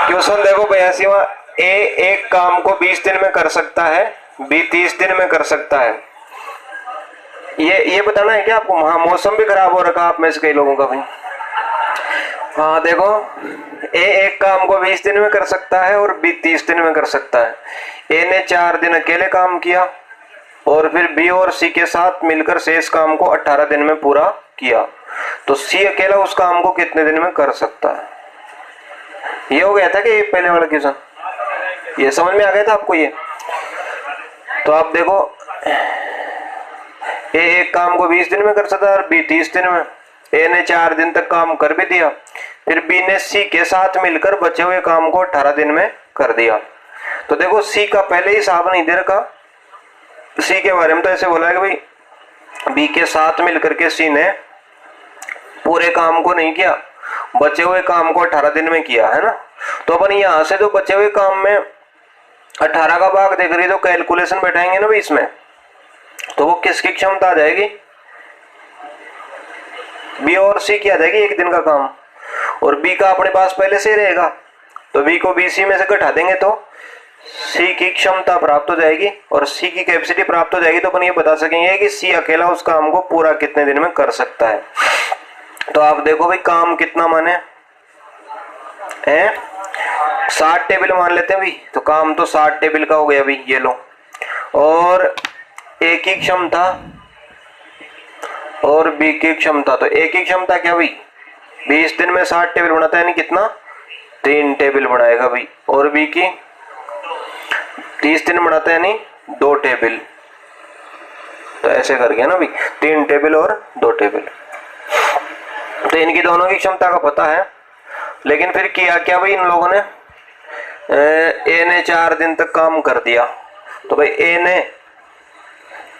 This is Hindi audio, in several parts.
क्वेश्चन देखो 82वां, ए एक काम को 20 दिन में कर सकता है, बी 30 दिन में कर सकता है। ये बताना है क्या आपको? हाँ, मौसम भी खराब हो रखा आप में से कई लोगों का भाई। हाँ देखो, ए एक काम को 20 दिन में कर सकता है और बी 30 दिन में कर सकता है। ए ने 4 दिन अकेले काम किया और फिर बी और सी के साथ मिलकर शेष काम को 18 दिन में पूरा किया, तो सी अकेला उस काम को कितने दिन में कर सकता है? ये हो गया था कि पहले वाला क्वेश्चन ये समझ में आ गया था आपको? ये तो आप देखो, ए एक काम को 20 दिन में कर सकता है और बी 30 दिन में। ए ने 4 दिन तक काम कर भी दिया, फिर बी ने सी के साथ मिलकर बचे हुए काम को 18 दिन में कर दिया। तो देखो, सी का पहले हिसाब नहीं दे रखा। सी के बारे में तो ऐसे बोला है कि भाई बी के साथ मिलकर के सी ने पूरे काम को नहीं किया, बचे हुए काम को 18 दिन में किया, है ना। तो अपन यहां से जो बचे हुए काम में 18 का भाग देख रही तो कैलकुलेशन बैठाएंगे ना भाई इसमें, तो वो किसकी क्षमता आ जाएगी? बी और सी की आ जाएगी एक दिन का काम, और बी का अपने पास पहले से ही रहेगा, तो बी को बी सी में से घटा देंगे तो सी की क्षमता प्राप्त हो जाएगी और सी की कैपेसिटी प्राप्त हो जाएगी। तो अपन ये बता सकेंगे कि सी अकेला उस काम को पूरा कितने दिन में कर सकता है। तो आप देखो भाई, काम कितना माने हैं? 60 टेबल मान लेते हैं भाई, तो काम तो 60 टेबल का हो गया भाई, ये लो। और ए की क्षमता और बी की क्षमता, तो ए की क्षमता क्या भाई? 20 दिन में 60 टेबल बनाता है, यानी कितना? 3 टेबल बनाएगा भाई। और बी की 30 दिन बनाता है, यानी 2 टेबल। तो ऐसे कर गया ना भाई, 3 टेबल और 2 टेबल। तो इनकी दोनों की क्षमता का पता है, लेकिन फिर किया क्या भाई इन लोगों ने? ए ने 4 दिन तक काम कर दिया, तो भाई ए ने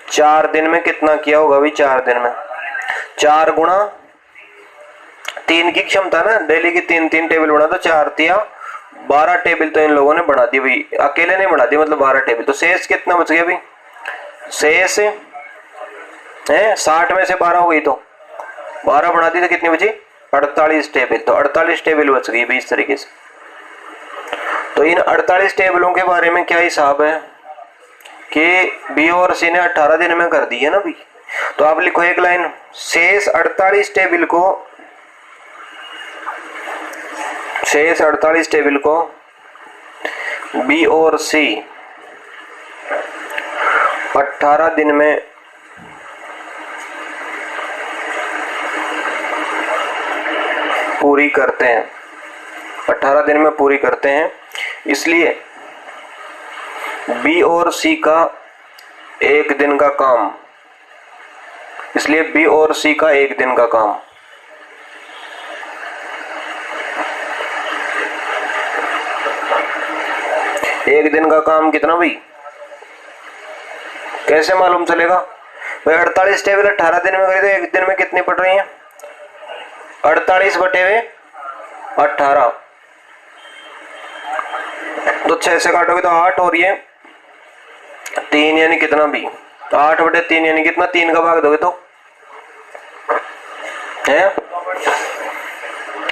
4 दिन में कितना किया होगा भाई? 4 दिन में 4 गुणा 3 की क्षमता ना, डेली की 3 टेबल बना, तो 4 तिया 12 टेबल तो इन लोगों ने बना दी भाई, अकेले नहीं बना दी, मतलब 12 टेबल। तो शेष कितना बच गया भाई? शेष है 60 में से 12 हो गई, तो 12 बना दी तो कितनी बची? 48 टेबल। तो 48 टेबल बच गई भाई इस तरीके से। तो इन 48 टेबलों के बारे में क्या हिसाब है कि बी और सी ने 18 दिन में कर दी है ना भाई। तो आप लिखो एक लाइन, शेष 48 टेबल को बी और सी 18 दिन में पूरी करते हैं, 18 दिन में पूरी करते हैं। इसलिए बी और सी का एक दिन का काम, इसलिए बी और सी का एक दिन का काम एक दिन का काम कितना भाई? कैसे मालूम चलेगा भाई? 48 टेबल 18 दिन में करी तो एक दिन में कितनी पड़ रही है? 48 बटे हुए 18, तो 6 से काटोगे तो 8 और ये 3, यानी कितना भी? 8 बटे 3 यानी कितना? 3 का भाग दोगे तो है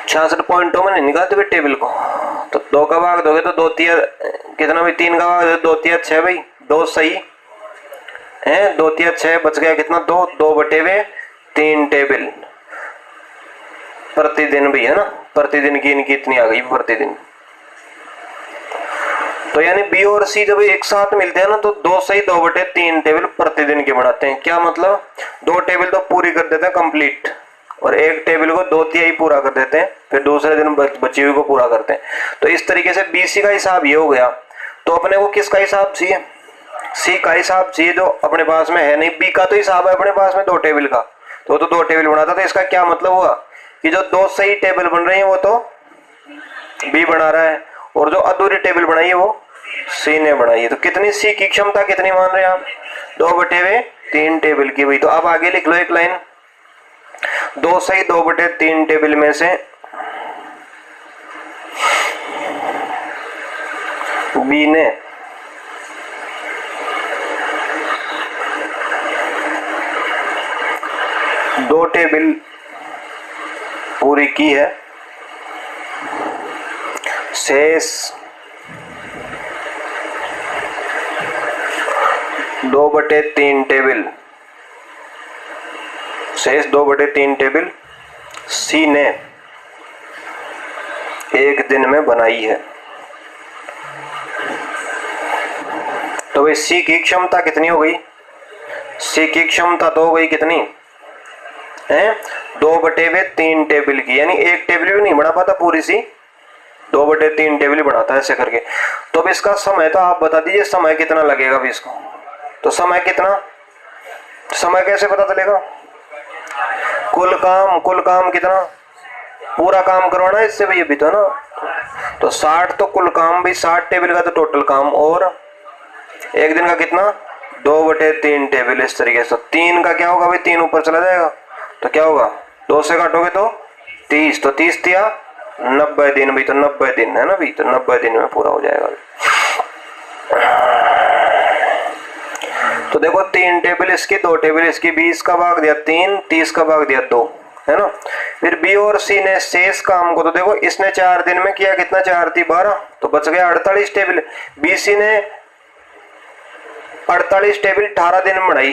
66 पॉइंटों में नहीं निकालते भाई टेबल को, तो 2 का भाग दोगे तो 2 तिया कितना भाई? 3 का भाग दोगे 2 तिया 6 भाई, 2 सही है, 2 तिया 6 बच गया कितना? 2 बटे हुए 3 टेबल प्रतिदिन भी, है ना। प्रतिदिन की इनकी इतनी आ गई प्रतिदिन। तो यानी बी और सी जब एक साथ मिलते हैं ना, तो 2 सही 2 बटे 3 टेबल प्रतिदिन के बनाते हैं। क्या मतलब? 2 टेबल तो पूरी कर देते हैं कंप्लीट, और 1 टेबल को 2 तिहाई पूरा कर देते हैं, फिर दूसरे दिन बची हुई को पूरा करते हैं। तो इस तरीके से बी सी का हिसाब ये हो गया। तो अपने को किसका हिसाब चाहिए? सी का हिसाब चाहिए, जो अपने पास में है नहीं। बी का तो हिसाब है अपने पास में 2 टेबल का, तो 2 टेबल बनाता। तो इसका क्या मतलब हुआ कि जो 2 सही टेबल बन रही है वो तो बी बना रहा है, और जो अधूरी टेबल बनाई है वो सी ने बनाई है। तो कितनी सी की क्षमता कितनी मान रहे हैं आप? 2 बटे हुए 3 टेबल की भाई। तो आप आगे लिख लो एक लाइन, 2 सही 2 बटे 3 टेबल में से बी ने 2 टेबल पूरी की है, शेष 2/3 टेबल, शेष 2/3 टेबल सी ने एक दिन में बनाई है। तो भाई सी की क्षमता कितनी हो गई? सी की क्षमता तो हो गई कितनी है? 2/3 टेबल की, यानी एक टेबल भी नहीं बना पाता पूरी सी, 2/3 टेबल बनाता है ऐसे करके। तो अब इसका समय तो आप बता दीजिए, समय कितना लगेगा अभी इसको? तो समय कितना, समय कैसे पता चलेगा? कुल काम कितना, पूरा काम करवाना है इससे भैया भी तो ना। तो 60 तो कुल काम भी, 60 टेबल का तो टोटल काम, और एक दिन का कितना? 2/3 टेबल इस तरीके से। 3 का क्या होगा भाई? 3 ऊपर चला जाएगा तो क्या होगा? 2 से काटोगे तो 30, तो 30 दिया 90 दिन भी, तो 90 दिन है ना भी, तो 90 दिन में पूरा हो जाएगा। तो देखो 3 टेबल इसकी, 2 टेबल इसकी, 20 का भाग दिया 3, 30 का भाग दिया 2, है ना। फिर बी और सी ने शेष काम को, तो देखो इसने 4 दिन में किया, कितना? 4 थी 12, तो बच गया 48 टेबल। बी सी ने 48 टेबल 18 दिन में बनाई,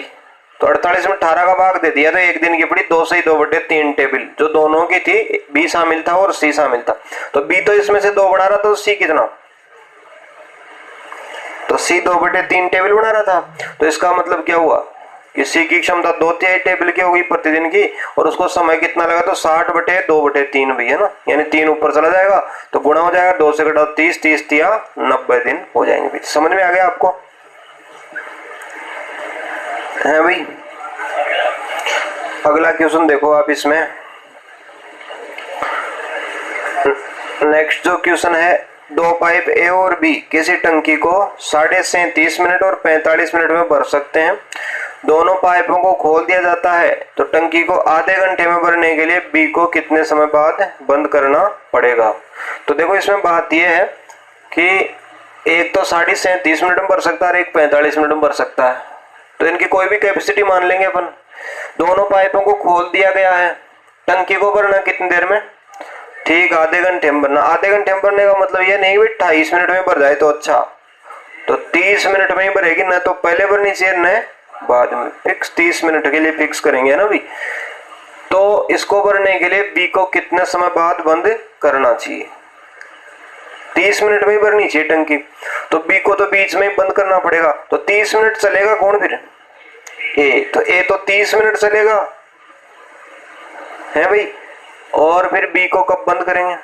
तो 48 में 18 का भाग दे दिया, तो एक दिन की पड़ी 2 से 2/3 टेबल, जो दोनों की थी, बी शामिल था और सी शामिल था। तो बी तो इसमें से 2 बना रहा था, तो सी कितना? तो सी 2/3 टेबल बना रहा था। तो इसका मतलब क्या हुआ कि सी की क्षमता 2/3 टेबल की होगी प्रतिदिन की, और उसको समय कितना लगा? तो 60/2/3 भी है ना, यानी 3 ऊपर चला जाएगा तो गुणा हो जाएगा, 2 से घटाओ 30, 30 दिया 90 दिन हो जाएंगे। समझ में आ गया आपको? है भाई। अगला क्वेश्चन देखो आप इसमें, नेक्स्ट जो क्वेश्चन है, 2 पाइप ए और बी किसी टंकी को 37.5 मिनट और 45 मिनट में भर सकते हैं। दोनों पाइपों को खोल दिया जाता है, तो टंकी को आधे घंटे में भरने के लिए बी को कितने समय बाद बंद करना पड़ेगा? तो देखो इसमें बात यह है कि एक तो 37.5 मिनट में भर सकता है और एक 45 मिनट में भर सकता है, तो इनकी कोई भी कैपेसिटी मान लेंगे अपन। दोनों पाइपों को खोल दिया गया है, टंकी को भरना कितनी देर में? ठीक, आधे घंटे में भरना। आधे घंटे में भरने का मतलब ये नहीं भाई 28 मिनट में भर जाए तो अच्छा, तो 30 मिनट में ही भरेगी, न तो पहले भरनी चाहिए न बाद में। फिक्स 30 मिनट के लिए फिक्स करेंगे ना भी। तो इसको भरने के लिए बी को कितने समय बाद बंद करना चाहिए? 30 मिनट में ही भरनी चाहिए टंकी, तो बी को तो बीच में ही बंद करना पड़ेगा। तो 30 मिनट चलेगा कौन फिर? ए। तो ए तो 30 मिनट चलेगा है भाई, और फिर बी को कब बंद करेंगे?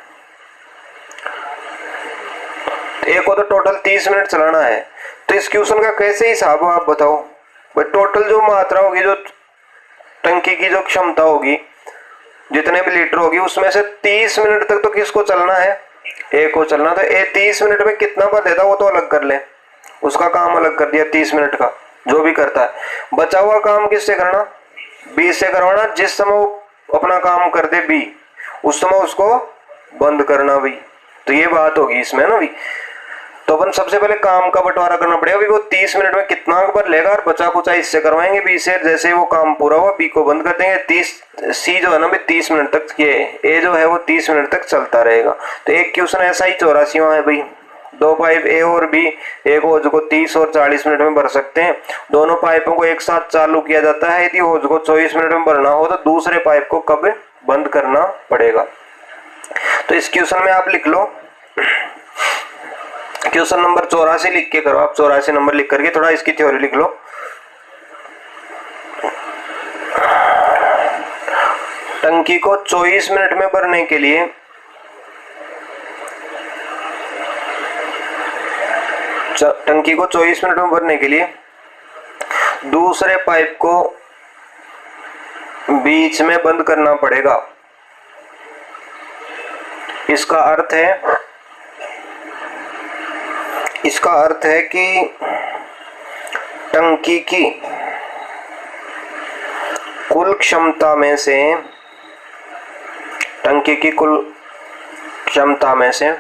ए को तो टोटल 30 मिनट चलाना है। तो इस क्वेश्चन का कैसे हिसाब हो आप बताओ भाई? टोटल जो मात्रा होगी, जो टंकी की जो क्षमता होगी, जितने भी लीटर होगी, उसमें से 30 मिनट तक तो किसको चलना है? ए को चलना। तो ए 30 मिनट में कितना भर देता वो तो अलग कर ले, उसका काम अलग कर दिया 30 मिनट का जो भी करता है। बचा हुआ काम किससे करना? बी से करवाना। जिस समय वो अपना काम कर दे बी, उस समय उसको बंद करना भी। तो ये बात होगी इसमें ना भी। तो अपन सबसे पहले काम का बंटवारा करना पड़ेगा भी, वो 30 मिनट में कितना भर लेगा, और बचा कुचा इससे करवाएंगे बी से। जैसे वो काम पूरा हुआ बी को बंद कर देंगे। 30 सी जो है ना भी 30 मिनट तक, ये ए जो है वो 30 मिनट तक चलता रहेगा। तो एक क्वेश्चन ऐसा ही 84वां है भाई। 2 पाइप ए और बी एक होज को 30 और 40 मिनट में भर सकते हैं। दोनों पाइपों को एक साथ चालू किया जाता है। यदि होज को 24 मिनट में भरना हो तो दूसरे पाइप को कब बंद करना पड़ेगा? तो इस क्वेश्चन में आप लिख लो, क्वेश्चन नंबर 84 लिख के करो आप। 84 नंबर लिख करके थोड़ा इसकी थ्योरी लिख लो। टंकी को 24 मिनट में भरने के लिए दूसरे पाइप को बीच में बंद करना पड़ेगा। इसका अर्थ है कि टंकी की कुल क्षमता में से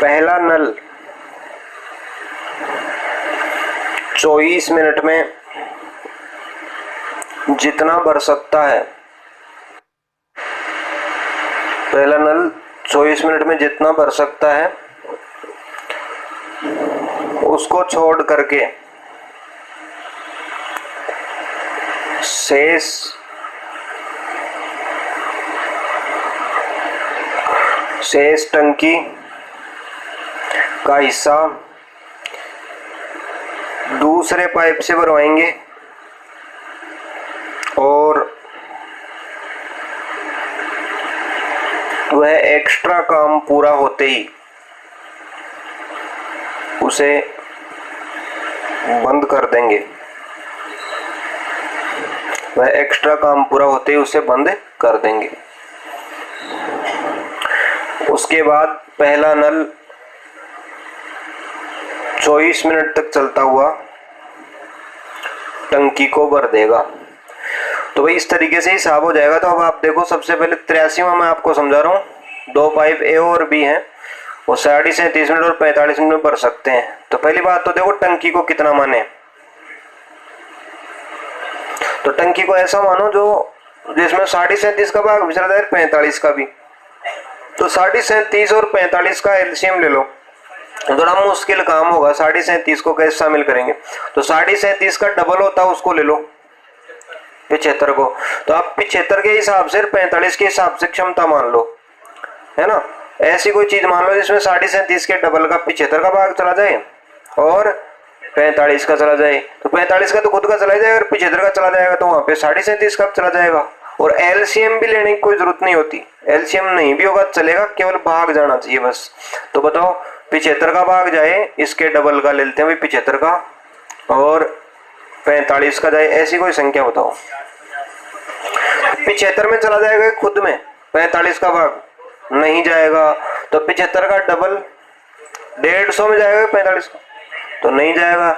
पहला नल 24 मिनट में जितना भर सकता है पहला नल 24 मिनट में जितना भर सकता है उसको छोड़ करके शेष टंकी का हिस्सा दूसरे पाइप से भरवाएंगे और वह एक्स्ट्रा काम पूरा होते ही उसे बंद कर देंगे। वह एक्स्ट्रा काम पूरा होते ही उसे बंद कर देंगे। उसके बाद पहला नल 24 मिनट तक चलता हुआ टंकी को भर देगा। तो भाई इस तरीके से हिसाब हो जाएगा। तो अब आप देखो, सबसे पहले 83वां मैं आपको समझा रहा हूँ। दो पाइप ए और बी हैं, वो 37.5 मिनट और 45 मिनट में भर सकते हैं। तो पहली बात तो देखो टंकी को कितना माने, तो टंकी को ऐसा मानो जो जिसमें 37.5 का भाग भी चला जाए 45 का भी। तो 37.5 और 45 का एलसीएम ले लो, थोड़ा मुश्किल काम होगा। 37.5 को कैसे शामिल करेंगे, तो 37.5 का डबल होता है उसको ले लो 75 को। तो आप 75 के हिसाब से 45 के हिसाब से क्षमता मान लो, है ना। ऐसी कोई चीज मान लो जिसमें 37.5 के डबल का 75 का भाग चला जाए और 45 का चला जाए। तो 45 का तो खुद का चला जाएगा और 75 का चला जाएगा, तो वहां पे 37.5 का चला जाएगा। और एलसीएम भी लेने की कोई जरूरत नहीं होती, एलसीएम नहीं भी होगा चलेगा, केवल भाग जाना चाहिए बस। तो बताओ 75 का भाग जाए, इसके डबल का ले लेते हैं भाई 75 का, और 45 का जाए, ऐसी कोई संख्या बताओ। 75 में चला जाएगा खुद में, 45 का भाग नहीं जाएगा। तो 75 का डबल 150 में जाएगा 45 का, तो नहीं जाएगा।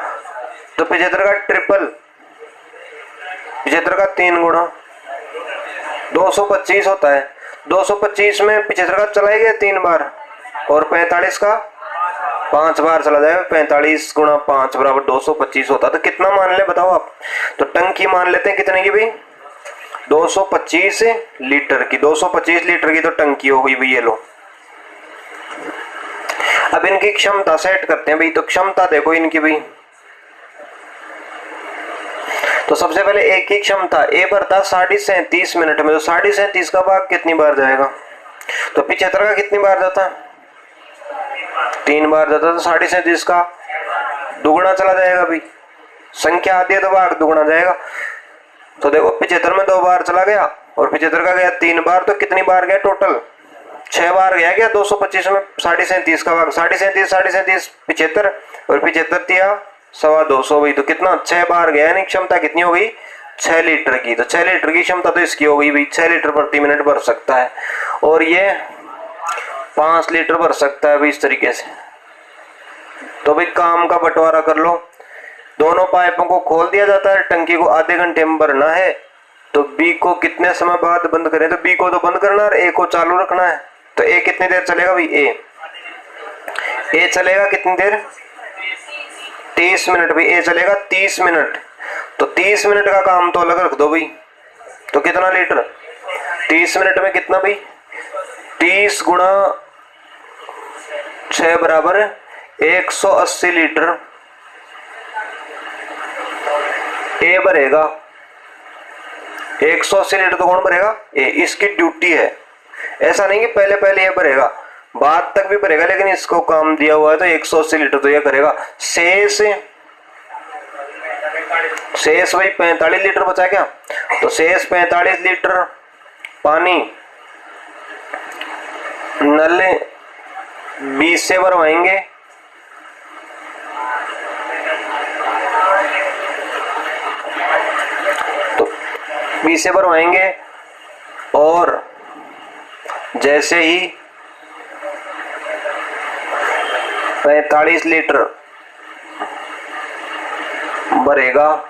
तो 75 का ट्रिपल 75 का 3 गुना 225 होता है। 225 में 75 का चला गया 3 बार और 45 का 5 बार चला जाएगा। 45 गुना 5 बराबर 225 होता है। तो कितना मान ले बताओ आप। तो टंकी मान लेते हैं कितने की भाई, 225 लीटर की। 225 लीटर की तो टंकी हो गई भाई, ये लो। अब इनकी क्षमता सेट करते हैं भाई। तो क्षमता देखो इनकी भाई, तो सबसे पहले एक ही क्षमता ए भरता 37.5 मिनट में, तो 37.5 का भाग कितनी बार जाएगा। तो 75 का कितनी बार जाता, 3 बार जाता। तो 37.5 का दुगुना चला जाएगा भाई, संख्या आती है तो भाग दुगुना जाएगा। तो देखो 75 में 2 बार चला गया और 75 का गया 3 बार, तो कितनी बार गया टोटल 6 बार गया क्या। 225 में 37.5 का भाग 37.5 75 और 75 दिया 225 भाई, तो कितना 6 बार गया। यानी क्षमता कितनी हो गई 6 लीटर की। तो 6 लीटर की क्षमता तो इसकी हो गई भाई, 6 लीटर प्रति मिनट भर सकता है। और ये 5 लीटर भर सकता है भाई इस तरीके से। तो भाई काम का बंटवारा कर लो, दोनों पाइपों को खोल दिया जाता है, टंकी को आधे घंटे में भरना है। तो बी को कितने समय बाद बंद करें, तो बी को तो बंद करना है, ए को चालू रखना है। तो ए कितनी देर चलेगा भाई, ए चलेगा कितनी देर 30 मिनट भाई, ए चलेगा 30 मिनट। तो 30 मिनट का काम तो अलग रख दो भाई। तो कितना लीटर 30 मिनट में कितना भाई, 30 गुणा 6 बराबर 180 लीटर ए भरेगा। 180 लीटर तो कौन भरेगा, ए। इसकी ड्यूटी है, ऐसा नहीं कि पहले पहले ये भरेगा, बाद तक भी भरेगा, लेकिन इसको काम दिया हुआ है तो 180 लीटर तो ये करेगा। शेष भाई 45 लीटर बचा क्या, तो शेष 45 लीटर पानी नल 20 से भरवाएंगे। तो 20 से भरवाएंगे और जैसे ही 45 लीटर भरेगा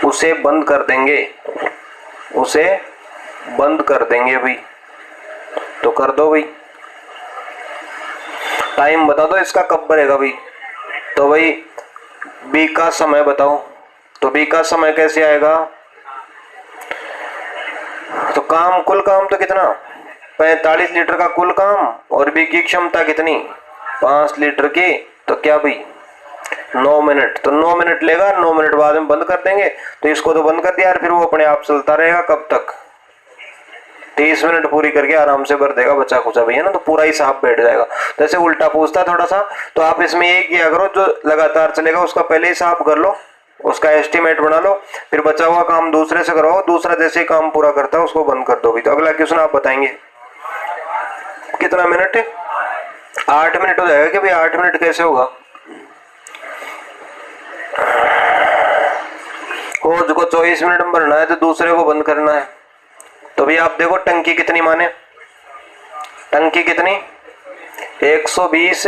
उसे बंद कर देंगे, उसे बंद कर देंगे भाई। तो कर दो भाई, टाइम बता दो इसका कब भरेगा भाई। तो भाई बी का समय बताओ। तो बी का समय कैसे आएगा, तो काम, कुल काम तो कितना 45 लीटर का कुल काम, और बी की क्षमता कितनी 5 लीटर की, तो क्या भाई 9 मिनट। तो 9 मिनट लेगा, 9 मिनट बाद में बंद कर देंगे। तो इसको तो बंद कर दिया यार, फिर वो अपने आप चलता रहेगा कब तक, 30 मिनट पूरी करके आराम से भर देगा बचा खुचा भैया ना, तो पूरा हिसाब बैठ जाएगा। तो ऐसे उल्टा पूछता थोड़ा सा, तो आप इसमें ये किया करो, जो लगातार चलेगा उसका पहले हिसाब कर लो, उसका एस्टिमेट बना लो, फिर बचा हुआ काम दूसरे से करवाओ, दूसरा जैसे ही काम पूरा करता है उसको बंद कर दो भी। तो अगला क्वेश्चन आप बताएंगे कितना मिनट, 8 मिनट हो जाएगा कि भाई 8 मिनट कैसे होगा। खोज को 24 मिनट में भरना है तो दूसरे को बंद करना है। तो भी आप देखो टंकी कितनी माने, टंकी कितनी 120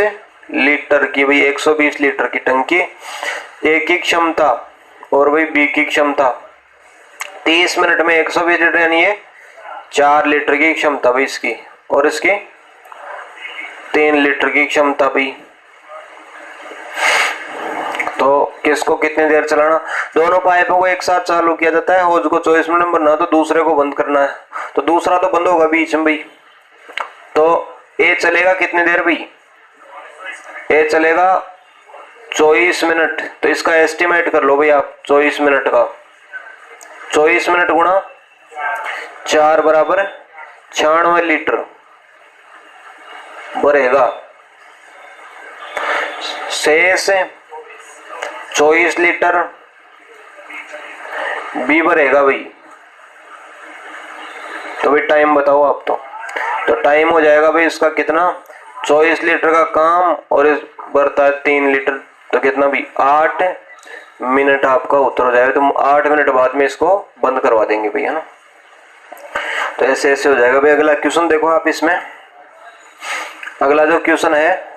लीटर की भाई, 120 लीटर की टंकी, ए की क्षमता और भाई बी की क्षमता, 30 मिनट में 120 लीटर यानी ये 4 लीटर की क्षमता भाई इसकी, और इसकी 3 लीटर की क्षमता भी। तो किसको कितनी देर चलाना, दोनों पाइपों को एक साथ चालू किया जाता है, होज को 24 मिनट में भरना तो दूसरे को बंद करना है, तो दूसरा तो बंद होगा बीच में भाई। तो ए चलेगा कितनी देर भाई, ए चलेगा 24 मिनट। तो इसका एस्टिमेट कर लो भाई आप 24 मिनट का, 24 मिनट गुणा 4 बराबर 96 लीटर भरेगा, शेष 24 लीटर बी भरेगा भाई। तो भाई टाइम बताओ आप, तो टाइम हो जाएगा भाई इसका कितना, 24 लीटर का काम और इस भरता है 3 लीटर, तो कितना भी 8 मिनट आपका उत्तर हो जाएगा। तो 8 मिनट बाद में इसको बंद करवा देंगे भैया ना। तो ऐसे ऐसे हो जाएगा भाई। अगला क्वेश्चन देखो आप, इसमें अगला जो क्वेश्चन है,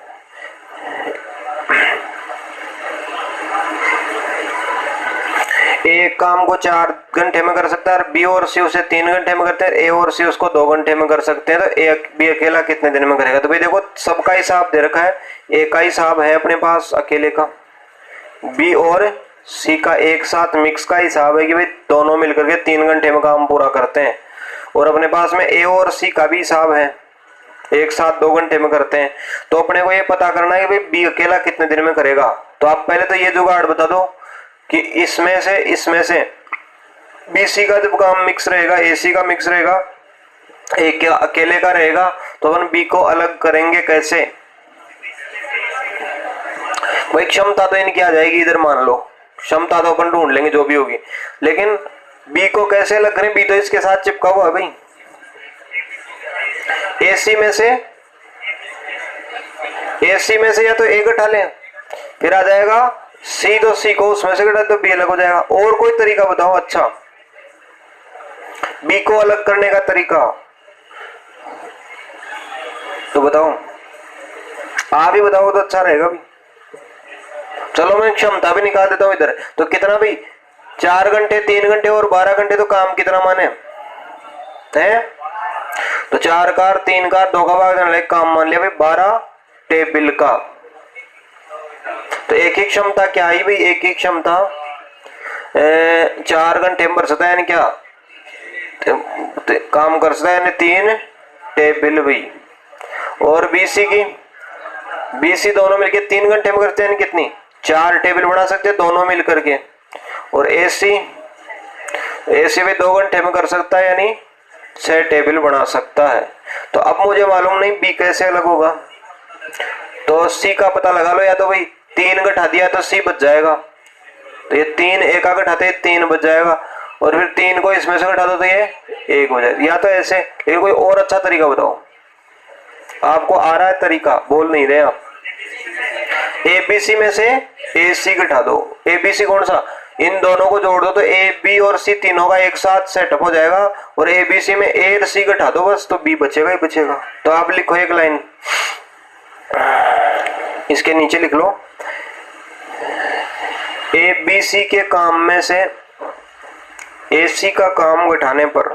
एक काम को 4 घंटे में कर सकता है, बी और सी उसे 3 घंटे में करते हैं, ए और सी उसको 2 घंटे में कर सकते हैं, तो एक बी अकेला कितने दिन में करेगा। तो भाई देखो सबका हिसाब दे रखा है, ए का हिसाब है अपने पास अकेले का, बी और सी का एक साथ मिक्स का हिसाब है कि भाई दोनों मिलकर के 3 घंटे में काम पूरा करते हैं, और अपने पास में ए और सी का भी हिसाब है, एक साथ 2 घंटे में करते हैं। तो अपने को ये पता करना है कि भाई बी अकेला कितने दिन में करेगा। तो आप पहले तो ये जुगाड़ बता दो कि इसमें से बीसी का जब काम मिक्स रहेगा, एसी का मिक्स रहेगा, एक अकेले का रहेगा, तो अपन बी को अलग करेंगे कैसे भाई, क्षमता तो इनकी आ जाएगी इधर, मान लो क्षमता तो अपन ढूंढ लेंगे जो भी होगी, लेकिन बी को कैसे अलग करें, बी तो इसके साथ चिपका हुआ है भाई। एसी में से या तो ए घटा लें, फिर आ जाएगा सी, तो सी को उसमें से घटा तो बी अलग हो जाएगा। और कोई तरीका बताओ अच्छा बी को अलग करने का तरीका, तो बताओ, आप ही बताओ तो अच्छा रहेगा भी। चलो मैं क्षमता भी निकाल देता हूं इधर, तो कितना भी 4 घंटे 3 घंटे और 12 घंटे, तो काम कितना माने हैं, तो 4 का 3 का 2 का भाग काम मान लिया भाई 12 टेबल का। तो एक ही क्षमता क्या आई भाई, एक ही क्षमता 4 घंटे में भर सकता है, यानी क्या काम कर सकता है, यानी 3 टेबल भाई। और बीसी दोनों मिलकर 3 घंटे में करते हैं, यानी कितनी 4 टेबल बना सकते हैं दोनों मिल करके। और एसी भी 2 घंटे में कर सकता है, यानी 6 टेबल बना सकता है। तो अब मुझे मालूम नहीं बी कैसे अलग होगा, तो सी का पता लगा लो, या तो भाई 3 घटा दिया तो सी बच जाएगा, तो ये 3 एक का घटाते 3 बच जाएगा, और फिर 3 को इसमें से घटा दो तो ये 1 हो जाएगा, या तो ऐसे। लेकिन कोई और अच्छा तरीका बताओ, आपको आ रहा है तरीका, बोल नहीं रहे आप। एबीसी में से एसी घटा दो, एबीसी कौन सा, इन दोनों को जोड़ दो तो ए बी और सी तीनों का एक साथ सेटअप हो जाएगा, और एबीसी में ए और सी घटा दो बस, तो बी बचेगा ही बचेगा। तो आप लिखो एक लाइन इसके नीचे लिख लो, एबीसी के काम में से एसी का काम घटाने पर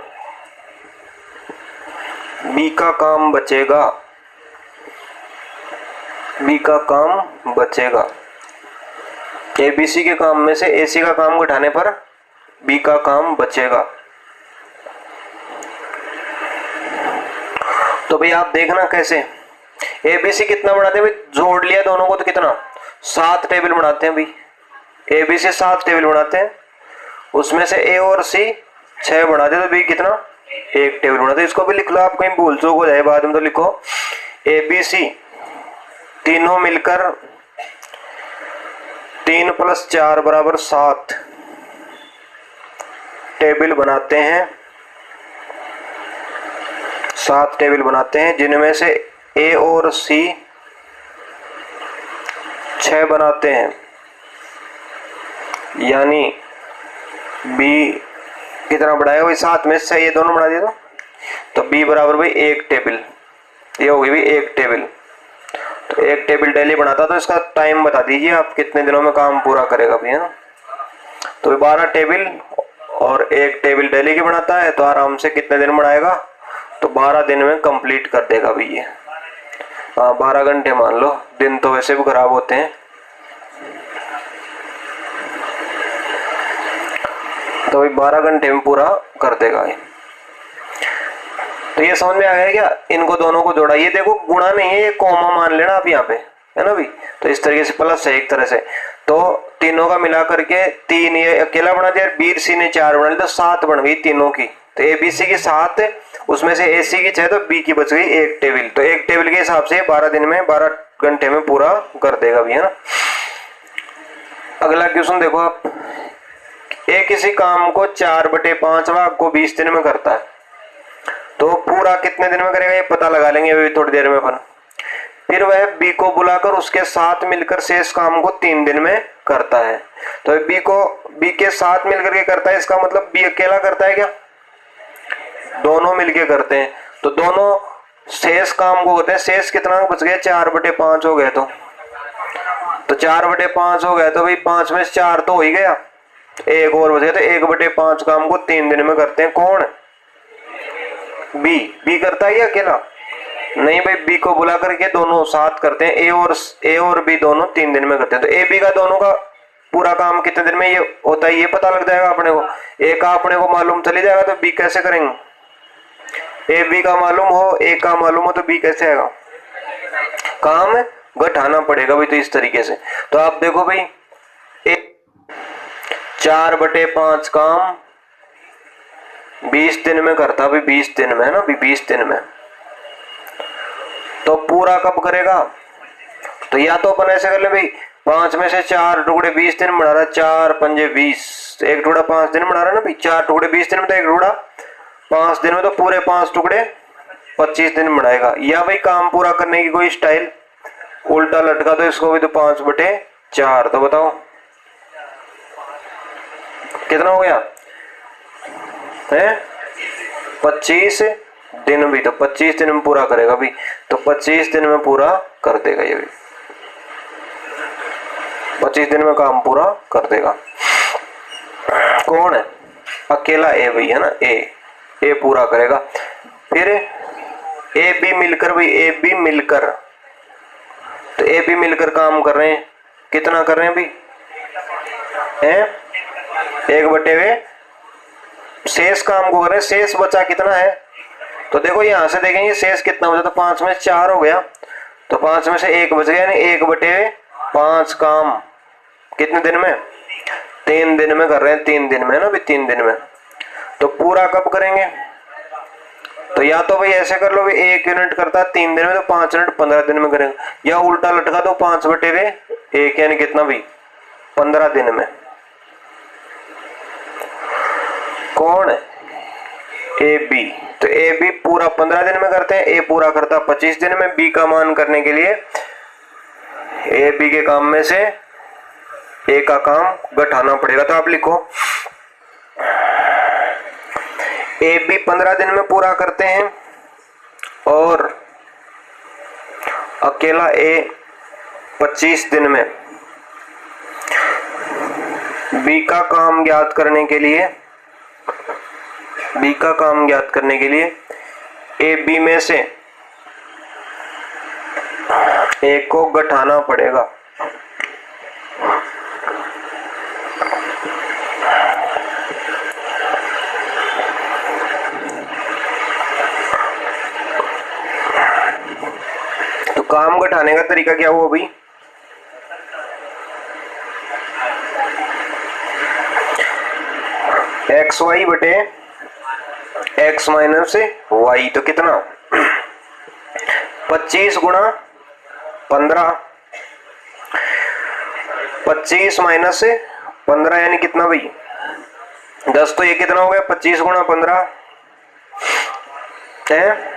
बी का काम बचेगा, बी का काम बचेगा। एबीसी के काम में से एसी का काम घटाने पर बी का काम बचेगा। तो भाई आप देखना कैसे एबीसी कितना बनाते हैं भाई, जोड़ लिया दोनों को तो कितना 7 टेबल बनाते हैं भाई। एबीसी 7 टेबल बनाते हैं, उसमें से ए और सी 6 बनाते हैं, तो भाई कितना 1 टेबल बनाते हैं। इसको भी लिख लो, आप कहीं भूल चूक हो जाए बाद में तो लिखो एबीसी तीनों मिलकर 3 + 4 = 7 टेबल बनाते हैं। 7 टेबल बनाते हैं जिनमें से ए और सी 6 बनाते हैं, यानी बी कितना बढ़ाएगा भाई 7 में से ये दोनों बढ़ा दिया तो बी बराबर भाई 1 टेबल, ये होगी भाई 1 टेबल। तो 1 टेबल डेली बनाता, तो इसका टाइम बता दीजिए आप कितने दिनों में काम पूरा करेगा भाई, है ना। तो 12 टेबल और 1 टेबल डेली की बनाता है, तो आराम से कितने दिन बनाएगा, तो 12 दिन में कंप्लीट कर देगा भाई ये। हाँ 12 घंटे मान लो, दिन तो वैसे भी खराब होते हैं। तो भाई 12 घंटे में पूरा कर देगा ये। तो ये समझ में आ गया क्या, इनको दोनों को जोड़ा, ये देखो गुणा नहीं है, ये कॉमा मान लेना आप यहाँ पे, है ना भाई। तो इस तरीके से प्लस है एक तरह से, तो तीनों का मिला करके 3 ये अकेला बना दिया, बी सी ने 4 बना लिया, तो 7 बन गई तीनों की। तो ए बी सी की 7, उसमें से ए सी की 6, तो बी की बच गई 1 टेबल। तो 1 टेबल के हिसाब से 12 दिन में 12 घंटे में पूरा कर देगा भी, है ना। अगला क्वेश्चन देखो आप, ए किसी काम को 4/5 भाग को 20 दिन में करता है, तो पूरा कितने दिन में करेगा ये पता लगा लेंगे अभी थोड़ी देर में अपन। फिर वह बी को बुलाकर उसके साथ मिलकर शेष काम को 3 दिन में करता है। तो बी के साथ मिलकर के करता है, इसका मतलब बी अकेला करता है क्या, दोनों मिलके करते हैं। तो दोनों शेष काम को करते हैं, शेष कितना बच गया 4/5 हो गया, तो 4/5 हो गया, तो भाई 5 में से 4 तो हो ही गया, एक और बच गया, तो 1/5 काम को 3 दिन में करते हैं। कौन, बी करता है या अकेला, नहीं भाई बी को बुला करके दोनों साथ करते हैं, ए और बी दोनों 3 दिन में करते हैं। तो ए बी का दोनों का पूरा काम कितने दिन में ये होता है ये पता लग जाएगा अपने को, ए का अपने को मालूम चली जाएगा, तो बी कैसे करेंगे, ए बी का मालूम हो ए का मालूम हो तो बी कैसे आएगा, काम घटाना पड़ेगा भाई। तो इस तरीके से तो आप देखो भाई 4/5 काम 20 दिन में करता भाई, 20 दिन में, है ना, 20 दिन में। तो पूरा कब करेगा, तो या तो अपन ऐसे कर ले भाई 5 में से 4 टुकड़े 20 दिन बना रहा है, 4 × 5 = 20, एक टुकड़ा 5 दिन बना रहा है ना भाई, 4 टुकड़े 20 दिन में, तो एक टुकड़ा 5 दिन में, तो पूरे 5 टुकड़े 25 दिन बनाएगा। या भाई काम पूरा करने की कोई स्टाइल उल्टा लटका, तो इसको भी तो 5/4, तो बताओ कितना हो गया है 25 दिन भी, तो 25 दिन में पूरा करेगा भी, तो 25 दिन में पूरा कर देगा ये भी, 25 दिन में काम पूरा कर देगा। कौन है, अकेला ए भाई, है ना, ए पूरा करेगा। फिर ए बी मिलकर भाई, ए बी मिलकर, तो ए बी मिलकर काम कर रहे हैं, कितना कर रहे हैं भाई, 1/2 शेष काम को कर रहे हैं, शेष बचा कितना है, तो देखो यहां से देखेंगे शेष कितना बचा, तो 5 में से 4 हो गया, तो 5 में से 1 बच गया, यानी 1/5 काम कितने दिन में, 3 दिन में कर रहे हैं, 3 दिन में, है ना भाई, 3 दिन में। तो पूरा कब करेंगे, तो या तो भाई ऐसे कर लो भाई 1 यूनिट करता है 3 दिन में, तो 5 यूनिट 15 दिन में करेंगे, या उल्टा लटका दो 5/1 यानी कितना भाई 15 दिन में। कौन है, ए बी, तो ए बी पूरा 15 दिन में करते हैं, ए पूरा करता 25 दिन में। बी का मान करने के लिए ए बी के काम में से ए का काम घटाना पड़ेगा, तो आप लिखो ए बी 15 दिन में पूरा करते हैं और अकेला ए 25 दिन में। बी का काम ज्ञात करने के लिए ए बी में से ए को घटाना पड़ेगा, काम घटाने का तरीका क्या हुआ भाई? एक्स वाई बटे एक्स माइनस वाई, तो कितना 25 गुणा 15, 25 माइनस 15 यानी कितना भाई 10। तो ये कितना हो गया 25 गुणा 15 है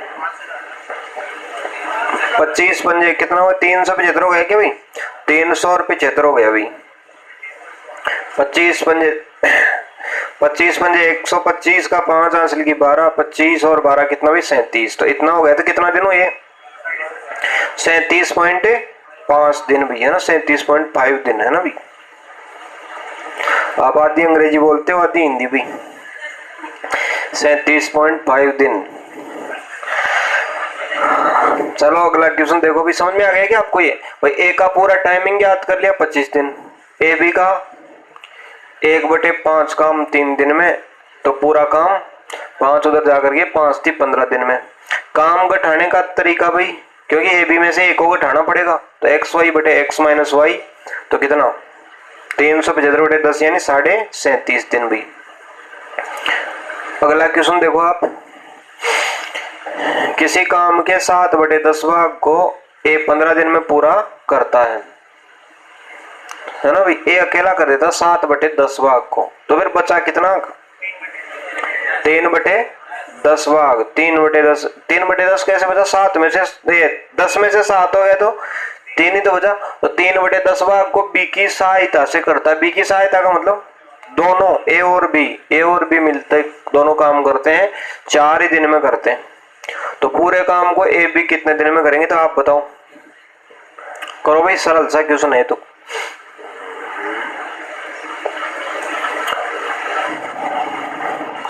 25 पंजे कितना हुआ 375 हो गया क्या भाई? 375 हो गया भाई। 25 पंजे 125 का 5 हासिल की 12, 25 और 12 कितना भाई 37। तो इतना हो गया। तो कितना दिन हुए? 37.5 दिन भी है ना, 37.5 दिन है ना भी। आप आधी अंग्रेजी बोलते हो आधी हिंदी भी। 37.5 दिन। चलो अगला क्वेश्चन देखो भी, समझ में आ गया क्या आपको? ये भाई ए का पूरा टाइमिंग याद कर लिया 25 दिन, ए बी का 1/5 काम 3 दिन में, तो पूरा काम 5 उधर जाकर के 5 थी 15 दिन में। काम घटाने का तरीका भाई, क्योंकि ए बी में से एक को घटाना पड़ेगा, तो एक्स वाई बटे एक्स माइनस वाई, तो कितना 375/10 यानी 37.5 दिन भाई। अगला क्वेश्चन देखो आप, किसी काम के 7/10 भाग को ए 15 दिन में पूरा करता है ना भाई। ए अकेला कर देता 7/10 भाग को, तो फिर बचा कितना 3/10 भाग। 3/10 कैसे बचा? 7 में से 10 में से 7 हो गया तो 3 ही तो बचा। तो 3/10 भाग को बी की सहायता से करता है। बी की सहायता का मतलब दोनों ए और बी मिलते दोनों काम करते हैं 4 ही दिन में करते हैं। तो पूरे काम को ए बी कितने दिन में करेंगे? तो आप बताओ, करो भाई, सरल सा क्वेश्चन है। तो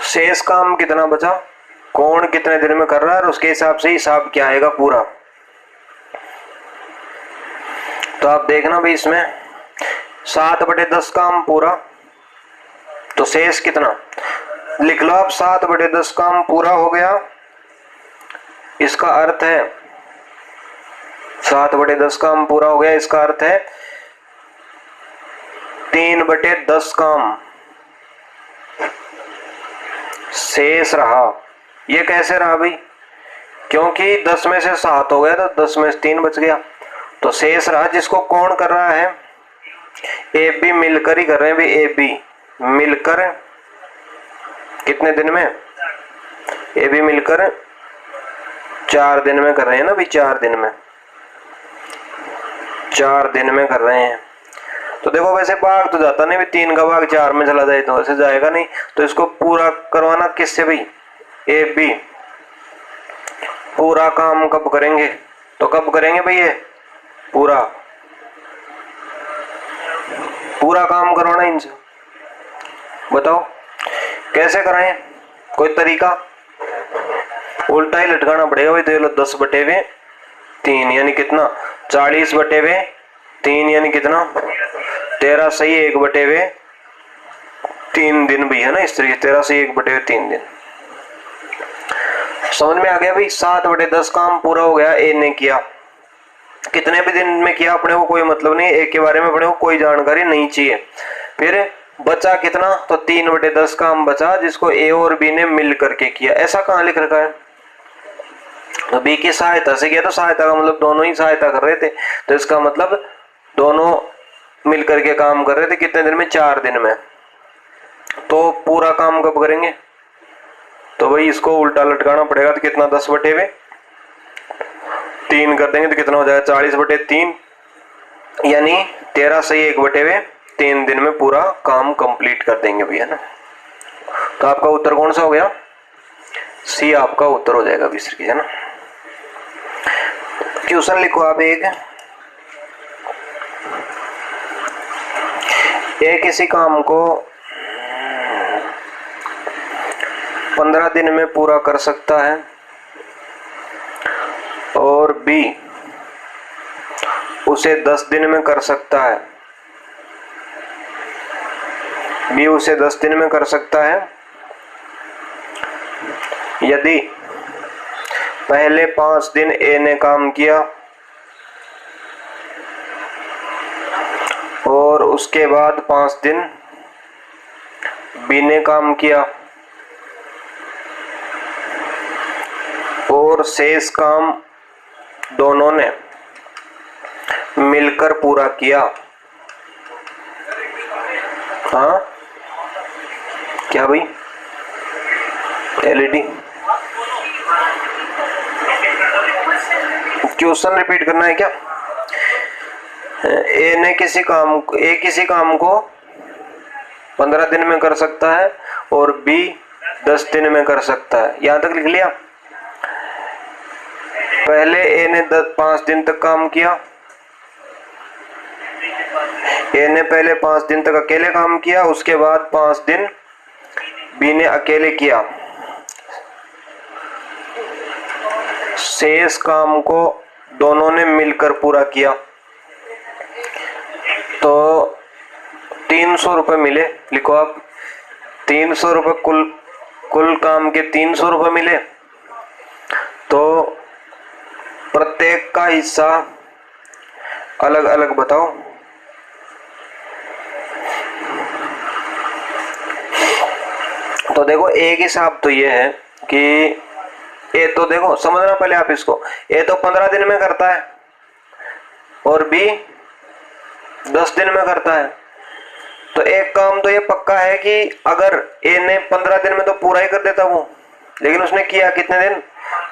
शेष काम कितना बचा, कौन कितने दिन में कर रहा है, और उसके हिसाब से हिसाब क्या आएगा पूरा। तो आप देखना भाई, इसमें 7/10 काम पूरा, तो शेष कितना लिख लो आप। 7/10 काम पूरा हो गया, इसका अर्थ है 7/10 काम पूरा हो गया, इसका अर्थ है 3/10 काम शेष रहा। ये कैसे रहा भाई? क्योंकि 10 में से 7 हो गया, तो 10 में से 3 बच गया, तो शेष रहा। जिसको कौन कर रहा है? ए बी मिलकर ही कर रहे हैं भाई। ए बी मिलकर कितने दिन में? ए बी मिलकर 4 दिन में कर रहे हैं ना भाई। 4 दिन में कर रहे हैं। तो देखो वैसे भाग तो जाता नहीं, 3 का भाग 4 में चला जाए तो ऐसे जाएगा नहीं। तो इसको पूरा करवाना किससे भाई? A B. पूरा काम कब करेंगे? तो कब करेंगे भाई? ये पूरा काम करवाना इनसे। बताओ कैसे कराएं? कोई तरीका? उल्टा ही लटकाना पड़ेगा भाई। तो ये लो 10/3 यानी कितना 40/3 यानी कितना 13 सही 1/3 दिन भी है ना। इस तरीके 13 सही 1/3 दिन। समझ में आ गया भाई? 7/10 काम पूरा हो गया, ए ने किया। कितने भी दिन में किया अपने को कोई मतलब नहीं, ए के बारे में अपने को कोई जानकारी नहीं चाहिए। फिर बचा कितना? तो 3/10 काम बचा, जिसको ए और बी ने मिल करके किया। ऐसा कहाँ लिख रखा है? तो बी की सहायता से किया, तो सहायता का मतलब दोनों ही सहायता कर रहे थे, तो इसका मतलब दोनों मिल करके काम कर रहे थे। कितने दिन में? 4 दिन में। तो पूरा काम कब करेंगे? तो भाई इसको उल्टा लटकाना पड़ेगा। तो कितना 10/3 कर देंगे तो कितना हो जाएगा 40/3 यानी 13 सही 1/3 दिन में पूरा काम कंप्लीट कर देंगे भैया ना। तो आपका उत्तर कौन सा हो गया? सी आपका उत्तर हो जाएगा 20 की, है ना। क्वेश्चन लिखो आप एक, ए किसी काम को 15 दिन में पूरा कर सकता है और बी उसे 10 दिन में कर सकता है। बी उसे 10 दिन में कर सकता है यदि पहले 5 दिन ए ने काम किया उसके बाद 5 दिन बी ने काम किया और शेष काम दोनों ने मिलकर पूरा किया। हाँ क्या भाई, एलईडी क्वेश्चन रिपीट करना है क्या? ए ने किसी काम को 15 दिन में कर सकता है और बी 10 दिन में कर सकता है। यहां तक लिख लिया। पहले ए ने 5 दिन तक काम किया। ए ने पहले 5 दिन तक अकेले काम किया, उसके बाद 5 दिन बी ने अकेले किया। शेष काम को दोनों ने मिलकर पूरा किया तो 300 रुपये मिले। लिखो आप, 300 रुपये कुल काम के 300 रुपये मिले। तो प्रत्येक का हिस्सा अलग अलग बताओ। तो देखो एक हिसाब तो ये है कि ए तो देखो समझना पहले आप इसको, ए तो 15 दिन में करता है और बी 10 दिन में करता है। तो एक काम तो ये पक्का है कि अगर ए ने 15 दिन में तो पूरा ही कर देता वो, लेकिन उसने किया कितने दिन?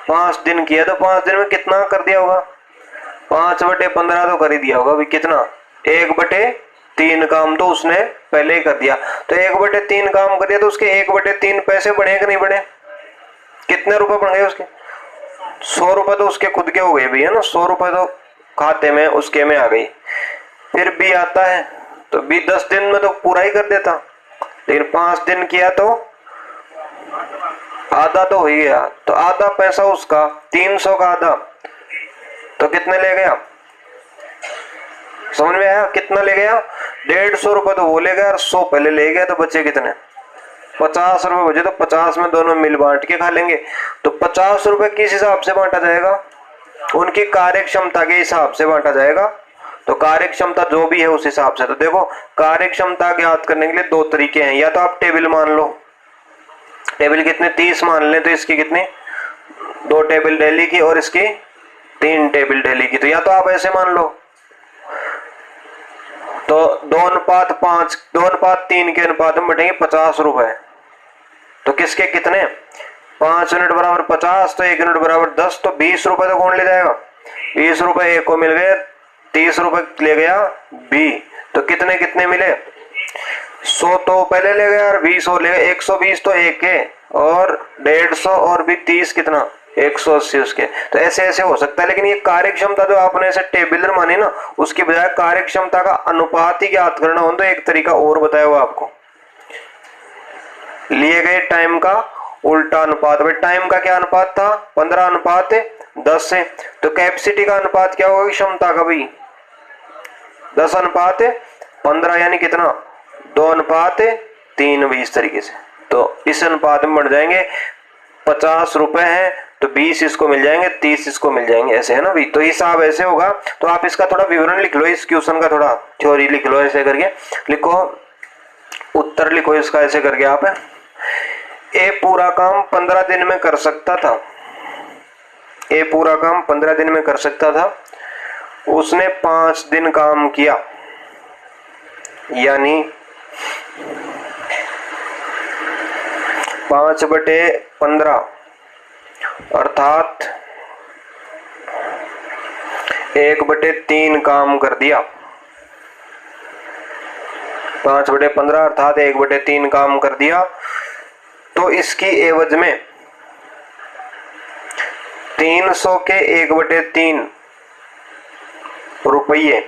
5 दिन किया। तो 5 दिन में कितना कर दिया होगा? 5/15 तो कर ही दिया होगा। अभी कितना? 1/3 काम तो उसने पहले ही कर दिया। तो 1/3 काम कर दिया तो उसके 1/3 पैसे बढ़े कि नहीं बढ़े? कितने रुपए बन गए उसके? 100 रुपए तो उसके खुद के हो गए भी है ना। 100 रुपए तो खाते में उसके में आ गई। फिर बी आता है तो बी 10 दिन में तो पूरा ही कर देता, लेकिन 5 दिन किया तो आधा तो हो ही गया। तो आधा पैसा उसका, 300 का आधा, तो कितने ले गया? समझ में आया कितना ले गया? 150 रुपए तो वो ले गया और 100 पहले ले गया। तो बचे कितने? 50 रुपए बचे। तो 50 में दोनों मिल बांट के खा लेंगे। तो 50 रुपए किस हिसाब से बांटा जाएगा? उनकी कार्य क्षमता के हिसाब से बांटा जाएगा। तो कार्य क्षमता जो भी है उस हिसाब से। तो देखो कार्य क्षमता ज्ञात करने के लिए 2 तरीके हैं। या तो आप टेबल मान लो, टेबल कितने 30 मान लें, तो इसकी कितनी 2 टेबल डेली की और इसकी 3 टेबल डेली की। तो या तो आप ऐसे मान लो, तो 2:5 2:3 के अनुपात में बटेंगे 50 रुपए। तो किसके कितने? 5 यूनिट बराबर 50, तो 1 यूनिट बराबर 10। तो 20 रुपए तो कौन ले जाएगा? 20 रुपए ए को मिल गए, 30 रुपए ले गया बी। तो कितने कितने मिले? 100 तो पहले ले गया और 20 और ले गया। 120 तो एक के और 150 और भी 30 कितना? 180 उसके। तो ऐसे ऐसे हो सकता है। लेकिन ये कार्य क्षमता जो आपने ऐसे टेबलर मानी ना, उसकी बजाय कार्य क्षमता का अनुपात ही ज्ञात करना हो तो एक तरीका और बताया हुआ आपको, लिए गए टाइम का उल्टा अनुपात। भाई टाइम का क्या अनुपात था? 15:10 से। तो कैपेसिटी का अनुपात क्या होगा? क्षमता का भी 10:15, यानी कितना? 2:3 भी इस तरीके से। तो इस अनुपात में बढ़ जाएंगे। 50 रुपए है तो 20 इसको मिल जाएंगे, 30 इसको मिल जाएंगे, ऐसे है ना भी। तो हिसाब ऐसे होगा। तो आप इसका थोड़ा विवरण लिख लो, इस क्वेश्चन का थोड़ा थ्योरी लिख लो, ऐसे करके लिखो, उत्तर लिखो इसका ऐसे करके आप। ए पूरा काम 15 दिन में कर सकता था। ए पूरा काम 15 दिन में कर सकता था। उसने 5 दिन काम किया, यानी 5/15 अर्थात 1/3 काम कर दिया। 5/15 अर्थात 1/3 काम कर दिया। तो इसकी एवज में 300 के 1/3 रुपये,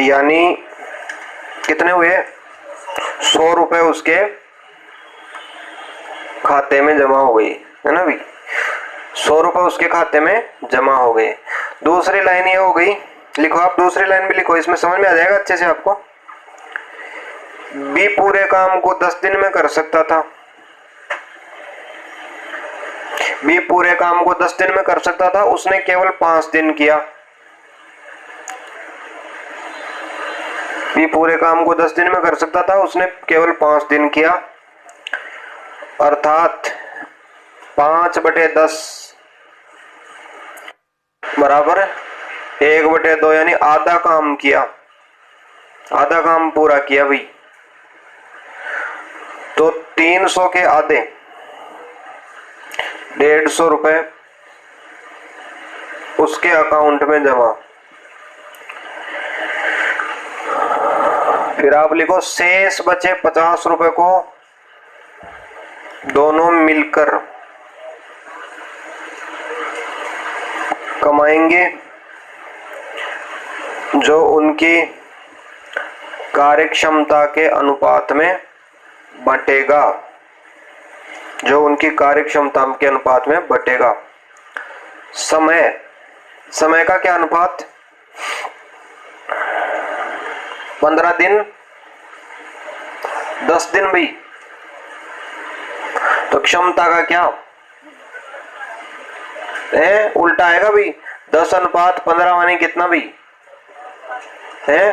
यानी कितने हुए? 100 रुपए उसके खाते में जमा हो गई, है ना भी। 100 रुपए उसके खाते में जमा हो गए। दूसरी लाइन ये हो गई, लिखो आप दूसरी लाइन भी लिखो, इसमें समझ में आ जाएगा अच्छे से आपको। बी पूरे काम को 10 दिन में कर सकता था। बी पूरे काम को 10 दिन में कर सकता था, उसने केवल 5 दिन किया। बी पूरे काम को 10 दिन में कर सकता था, उसने केवल 5 दिन किया, अर्थात 5/10 बराबर 1/2, यानी आधा काम किया, आधा काम पूरा किया भाई। तो 300 के आधे 150 रुपए उसके अकाउंट में जमा। फिर आप लिखो शेष बचे 50 रुपए को दोनों मिलकर कमाएंगे, जो उनकी कार्यक्षमता के अनुपात में बटेगा, जो उनकी कार्यक्षमता के अनुपात में बटेगा। समय का क्या अनुपात? 15 दिन 10 दिन भाई। तो क्षमता का क्या है? उल्टा आएगा भाई, 10:15 माने कितना भाई है?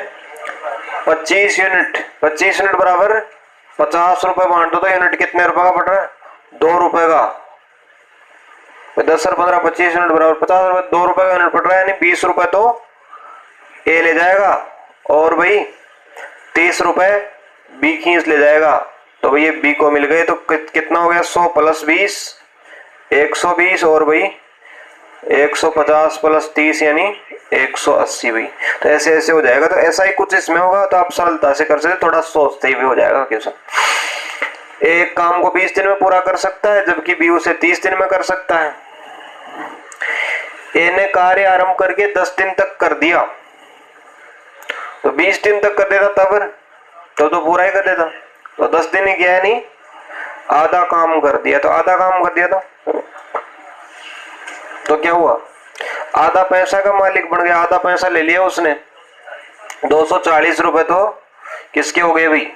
25 यूनिट। 25 यूनिट बराबर 50 रुपए बांट दो तो यूनिट कितने रुपए का पड़ रहा है? 2 रुपए का। 10 और 15 25 यूनिट बराबर 50 रुपए, 2 रुपए का यूनिट पड़ रहा है, यानी 20 रुपए तो ए ले जाएगा और भाई 30 रुपए बी खींच ले जाएगा। तो भाई ये बी को मिल गए। तो कितना हो गया? 100 + 20 120 और भाई 150 + 30 यानी 180 भाई। तो ऐसे ऐसे हो जाएगा। तो ऐसा ही कुछ इसमें होगा, तो आप सरलता से कर सकते, थोड़ा सोचते ही भी हो जाएगा क्वेश्चन। एक काम को 20 दिन में पूरा कर सकता है, जबकि बी उसे 30 दिन में कर सकता है। ए ने कार्य आरंभ करके 10 दिन तक कर दिया, तो 20 दिन तक कर देता तब तो पूरा ही कर देता। तो 10 दिन ही किया है, नहीं आधा काम कर दिया। तो आधा काम कर दिया तो क्या हुआ? आधा पैसा का मालिक बन गया, आधा पैसा ले लिया उसने। 240 रुपए तो किसके हो गए भाई?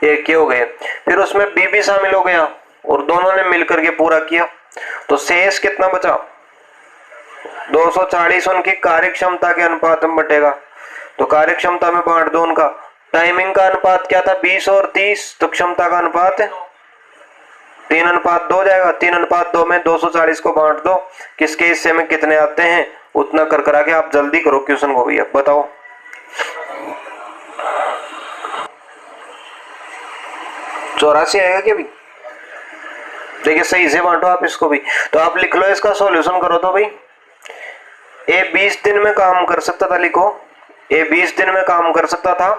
एक के हो गए। फिर उसमें बी भी शामिल हो गया और दोनों ने मिलकर के पूरा किया। तो शेष कितना बचा? 240 उनकी कार्यक्षमता के अनुपात में बटेगा। तो कार्यक्षमता में बांट दो उनका। टाइमिंग का अनुपात क्या था? 20 और 30। तो क्षमता का अनुपात 3:2 जाएगा। 3:2 में 240 को बांट दो, किसके हिस्से में कितने आते हैं उतना कर करा के आप जल्दी करो क्वेश्चन को भैया। बताओ 84 आएगा क्या भाई? देखिए सही से बांटो आप इसको भी। तो आप लिख लो, इसका सॉल्यूशन करो। तो भाई ए 20 दिन में काम कर सकता था, लिखो ए 20 दिन में काम कर सकता था,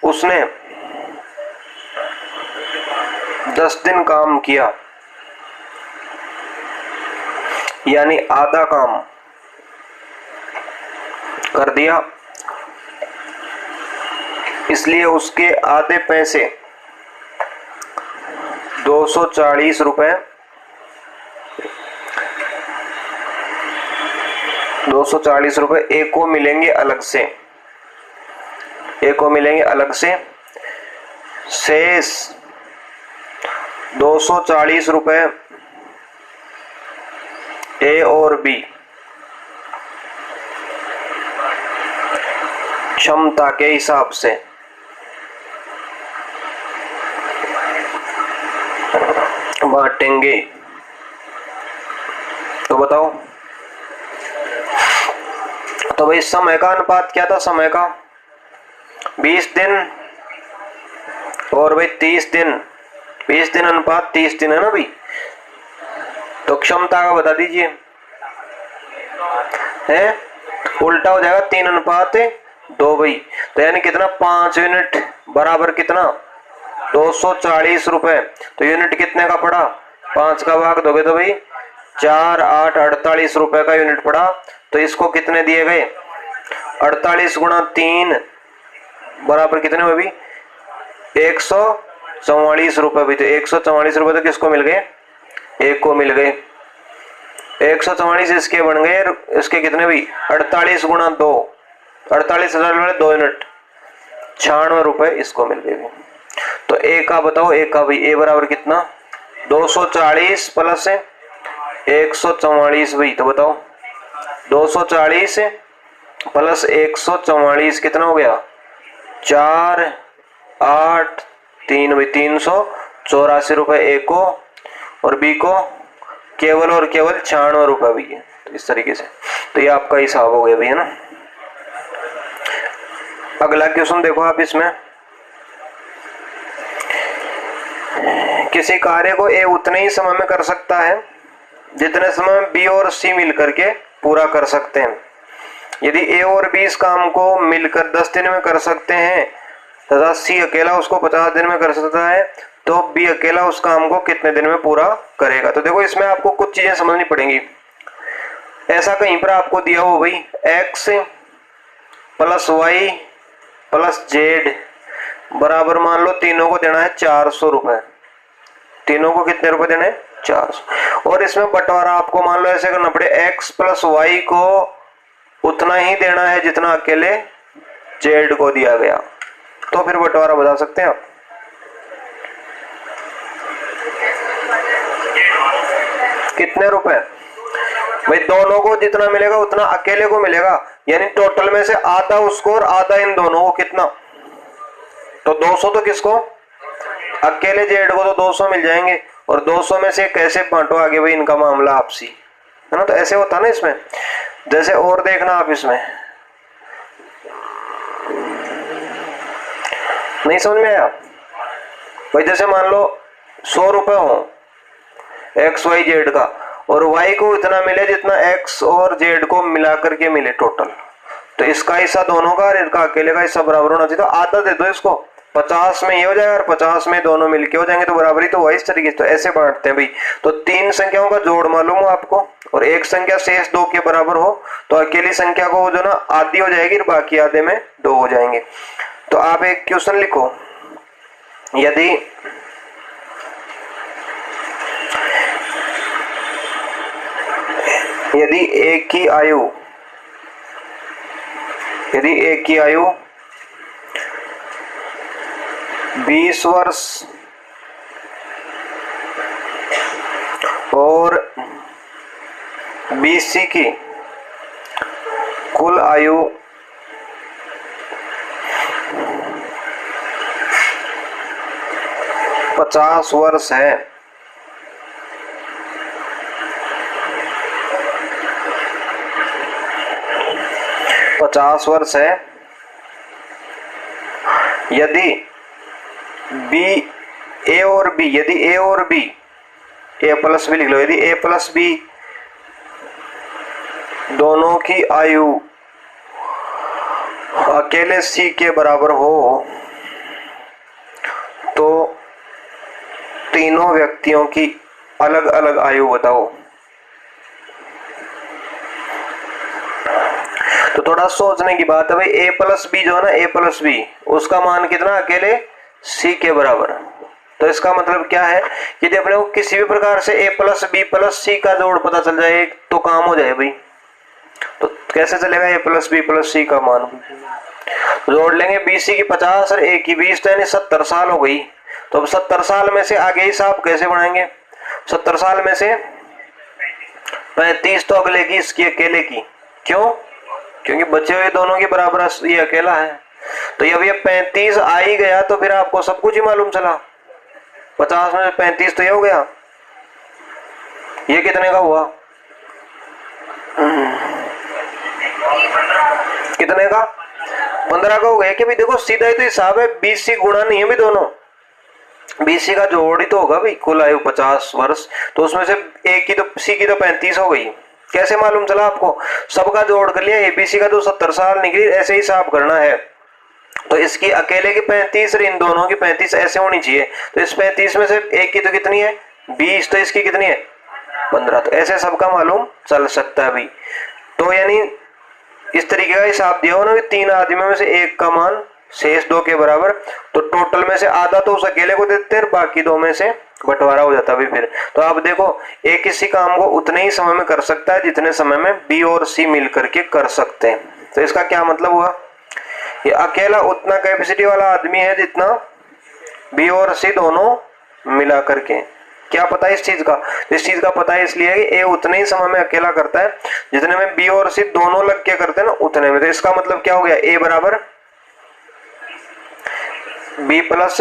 उसने 10 दिन काम किया, यानी आधा काम कर दिया, इसलिए उसके आधे पैसे 240 रुपए 240 रुपए ए को मिलेंगे अलग से, ए को मिलेंगे अलग से। शेष 240 रुपए ए और बी क्षमता के हिसाब से बांटेंगे। तो बताओ, तो भाई समय का अनुपात क्या था? समय का 20 दिन और भाई 30 दिन। 20 दिन अनुपात 30 दिन है ना भाई। तो क्षमता का बता दीजिए, है उल्टा हो जाएगा 3:2 भाई। तो यानी कितना? 5 यूनिट बराबर कितना? 240 रुपए। तो यूनिट कितने का पड़ा? 5 का भाग दोगे तो भाई 4 8 48 रुपए का यूनिट पड़ा। तो इसको कितने दिए गए? 48 × 3 बराबर कितने हुए भी? 144 रुपए भी। तो 144 रुपए तो किसको मिल गए? एक को मिल गए। 144 इसके बन गए, इसके कितने भी? 48 × 2 48,000 वाले 2 यूनिट 96 रुपए इसको मिल गए। तो ए का बताओ, ए का भाई ए बराबर कितना? 240 प्लस 144 भाई। तो बताओ 240 प्लस 144 कितना हो गया? 4 8 3 भाई 384 रुपए ए को, और बी को केवल और केवल 96 रुपए भी है। तो इस तरीके से तो ये आपका हिसाब हो गया भैया ना। अगला क्वेश्चन देखो आप, इसमें किसी कार्य को ए उतने ही समय में कर सकता है जितने समय में बी और सी मिलकर के पूरा कर सकते हैं। यदि ए और बी इस काम को मिलकर 10 दिन में कर सकते हैं तथा सी अकेला उसको 50 दिन में कर सकता है, तो बी अकेला उस काम को कितने दिन में पूरा करेगा। तो देखो इसमें आपको कुछ चीजें समझनी पड़ेंगी। ऐसा कहीं पर आपको दिया हो भाई x plus Y plus Z बराबर, मान लो तीनों को देना है 400 रुपए। तीनों को कितने रुपए देने, 400। और इसमें बंटवारा आपको मान लो ऐसे करना पड़े, x प्लस वाई को उतना ही देना है जितना अकेले जेड को दिया गया। तो फिर बंटवारा बता सकते हैं आप। कितने रुपए भाई, दोनों को जितना मिलेगा उतना अकेले को मिलेगा, यानी टोटल में से आधा उसको और आधा इन दोनों को। कितना, तो 200 तो किसको, अकेले जेड को तो 200 मिल जाएंगे, और 200 में से कैसे बांटो आगे भाई, इनका मामला आपसी है ना। तो ऐसे होता ना इसमें। जैसे और देखना आप, इसमें नहीं समझ में आया भाई। जैसे मान लो 100 रुपए हो एक्स वाई जेड का, और वाई को इतना मिले जितना एक्स और जेड को मिलाकर के मिले टोटल, तो इसका हिस्सा दोनों का और इनका अकेले का हिस्सा बराबर होना चाहिए। तो आधा दे दो इसको, 50 में ये हो जाएगा और 50 में दोनों मिलके हो जाएंगे, तो बराबरी तो हुआ इस तरीके से। तो ऐसे बांटते हैं भाई। तो 3 संख्याओं का जोड़ मालूम हो आपको, और एक संख्या शेष 2 के बराबर हो, तो अकेली संख्या को जो ना आधी हो जाएगी और बाकी आधे में 2 हो जाएंगे। तो आप एक क्वेश्चन लिखो, यदि एक की आयु 20 वर्ष और BC की कुल आयु 50 वर्ष है, यदि ए और बी ए प्लस बी लिख लो, यदि ए प्लस बी दोनों की आयु अकेले सी के बराबर हो, तो तीनों व्यक्तियों की अलग अलग आयु बताओ। तो थोड़ा सोचने की बात है भाई। ए प्लस बी जो है ना, ए प्लस बी उसका मान कितना, अकेले सी के बराबर। तो इसका मतलब क्या है, यदि अपने को किसी भी प्रकार से ए प्लस बी प्लस सी का जोड़ पता चल जाए तो काम हो जाए भाई। तो कैसे चलेगा, ए प्लस बी प्लस सी का मान जोड़ लेंगे। BC की 50 और ए की 20, तो यानी 70 साल हो गई। तो अब 70 साल में से आगे हिसाब कैसे बनाएंगे, 70 साल में से 35 तो अगले की, इसकी अकेले की। क्यों, क्योंकि बचे हुए दोनों के बराबर ये अकेला है। तो अब ये 35 आ ही गया तो फिर आपको सब कुछ ही मालूम चला। 50 में 35 तो ये हो गया, ये कितने का हुआ, कितने का, 15 का हो गया। कि भाई देखो सीधा ही तो हिसाब है, BC गुणा नहीं है भी दोनों, BC का जोड़ ही तो होगा भाई। कुल आयु 50 वर्ष, तो उसमें से ए की तो सी की तो 35 हो गई। कैसे मालूम चला आपको, सबका जोड़ कर लिया, ABC का तो 70 साल निकली। ऐसे ही हिसाब करना है। तो इसकी अकेले की 35 और इन दोनों की 35 ऐसे होनी चाहिए। तो इस 35 में से एक की तो कितनी है, 20, तो इसकी कितनी है, 15। तो ऐसे सबका मालूम चल सकता है भाई। तो यानी इस तरीके का हिसाब दिया हो ना कि 3 आदमियों में से एक का मान शेष 2 के बराबर, तो टोटल में से आधा तो उस अकेले को देते हैं, बाकी 2 में से बंटवारा हो जाता है फिर। तो आप देखो, एक किसी काम को उतने ही समय में कर सकता है जितने समय में बी और सी मिल करके कर सकते हैं। तो इसका क्या मतलब हुआ, ये अकेला उतना कैपेसिटी वाला आदमी है जितना बी और सी दोनों मिला करके। क्या पता है इस चीज का, तो इस चीज का पता है इसलिए कि ए उतने ही समय में अकेला करता है जितने में बी और सी दोनों लग के करते हैं ना, उतने में। तो इसका मतलब क्या हो गया, ए बराबर बी प्लस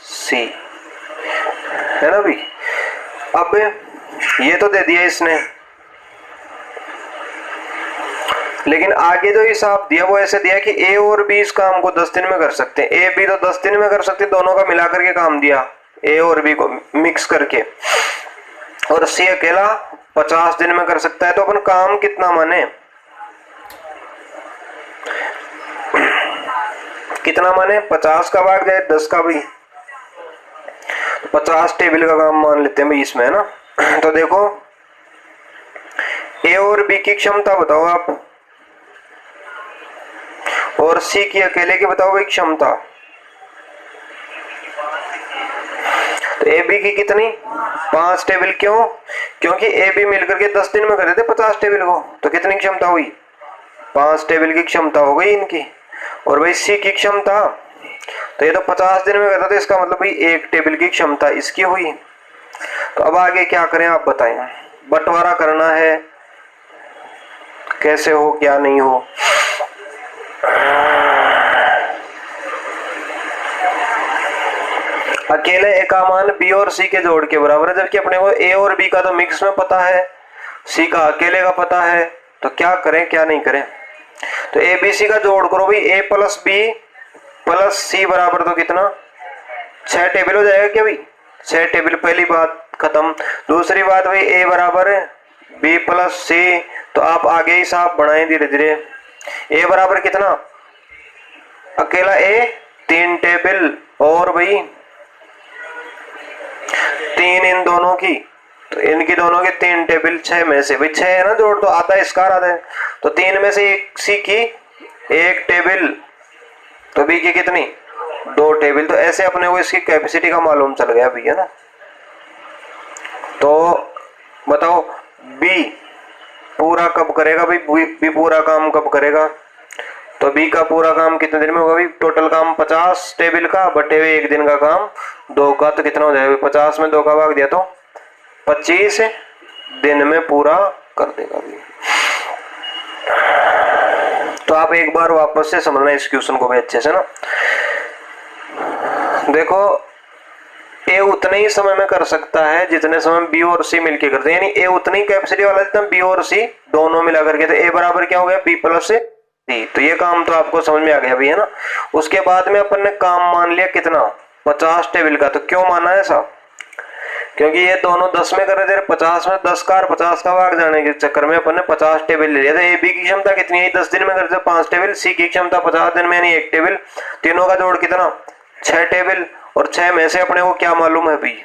सी, है ना भी। अब ये तो दे दिया इसने, लेकिन आगे जो हिसाब दिया वो ऐसे दिया कि ए और बी इस काम को 10 दिन में कर सकते हैं। ए बी तो 10 दिन में कर सकते हैं, दोनों का मिला करके काम दिया ए और बी को मिक्स करके, और सी अकेला 50 दिन में कर सकता है। तो अपन काम कितना माने, कितना माने, 50 का भाग जाए 10 का भी, 50 टेबल का काम मान लेते हैं भाई इसमें, है ना। तो देखो ए और बी की क्षमता बताओ आप, और सी की अकेले की बताओ भाई क्षमता। तो ए बी की कितनी, 5 टेबल। क्यों, क्योंकि ए बी मिलकर के 10 दिन में कर देते 50 टेबल को, तो कितनी क्षमता हुई, 5 टेबल की क्षमता हो गई इनकी। और भाई सी की क्षमता, तो ये तो 50 दिन में करता, तो इसका मतलब भाई 1 टेबल की क्षमता इसकी हुई। तो अब आगे क्या करें आप बताएं, बंटवारा करना है, कैसे हो क्या नहीं हो। अकेले ए का मान बी और सी के जोड़ के बराबर है, जबकि अपने को ए और बी का तो मिक्स में पता है, सी का अकेले का पता है। तो क्या करें क्या नहीं करें, तो ए बी सी का जोड़ करो भाई, ए प्लस बी प्लस सी बराबर तो कितना, 6 टेबल हो जाएगा क्या भाई, 6 टेबल, पहली बात खत्म। दूसरी बात भाई ए बराबर है बी प्लस सी, तो आप आगे ही साफ बढ़ाएं धीरे धीरे। ए बराबर कितना, अकेला ए 3 टेबल, और भाई 3 इन दोनों की, तो इनकी दोनों के 3 टेबल, 6 में से भाई 6 है ना जोड़, तो आता है इसका आधा है, तो 3 में से एक सी की 1 टेबल, तो बी की कितनी 2 टेबल। तो ऐसे अपने को इसकी कैपेसिटी का मालूम चल गया भैया ना। तो बताओ बी पूरा कब करेगा भाई, बी पूरा काम कब करेगा, तो बी का पूरा काम कितने दिन में होगा भाई, टोटल काम 50 टेबल का बटे हुए 1 दिन का काम 2 का, तो कितना हो जाएगा 50 में 2 का भाग दिया तो 25 दिन में पूरा कर देगा भाई। तो आप एक बार वापस से समझना इस क्वेश्चन को भी अच्छे से ना। देखो ए उतने ही समय में कर सकता है जितने समय बी और सी मिलके करते हैं, यानी ए उतनी कैपेसिटी वाला जितना बी और सी दोनों मिला करके, तो ए बराबर क्या हो गया बी प्लस सी। तो ये काम तो आपको समझ में आ गया भैया ना। उसके बाद में अपन ने काम मान लिया कितना 50 टेबल का। तो क्यों माना है ऐसा, क्योंकि ये दोनों 10 में कर रहे थे, 50 में 10 का और 50 का भाग जाने के चक्कर में अपन ने 50 टेबल ले लिया था। ए बी की क्षमता कितनी है 10 दिन में करते 5 टेबल, सी की क्षमता 50 दिन में यानी 1 टेबल, तीनों का जोड़ कितना 6 टेबल। और 6 में से अपने को क्या मालूम है भाई,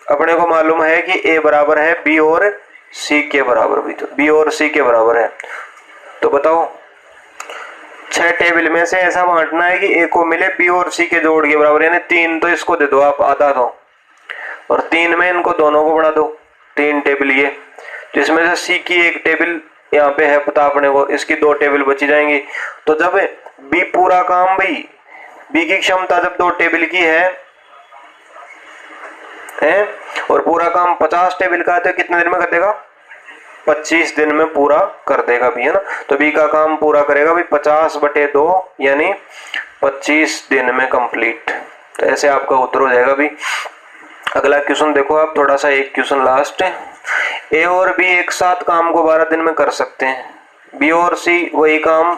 अपने को मालूम है कि ए बराबर है बी और सी के बराबर भी, तो बी और सी के बराबर है। तो बताओ 6 टेबल में से ऐसा बांटना है कि ए को मिले बी और सी के जोड़ के बराबर, यानी 3 तो इसको दे दो आप आधा दो, और 3 में इनको दोनों को बढ़ा दो 3 टेबल ये, जिसमें से सी की 1 टेबल यहाँ पे है पता अपने को, इसकी 2 टेबल बची जाएंगी। तो जब बी पूरा काम भाई, बी की क्षमता जब 2 टेबल की है और पूरा काम 50 टेबल का है, तो कितने दिन में कर देगा 25 दिन में पूरा कर देगा भी, है ना। तो बी का काम पूरा करेगा भाई 50/2 यानी 25 दिन में कंप्लीट। तो ऐसे आपका उत्तर हो जाएगा भी। अगला क्वेश्चन देखो आप, थोड़ा सा एक क्वेश्चन लास्ट है। ए और बी एक साथ काम को 12 दिन में कर सकते हैं, बी और सी वही काम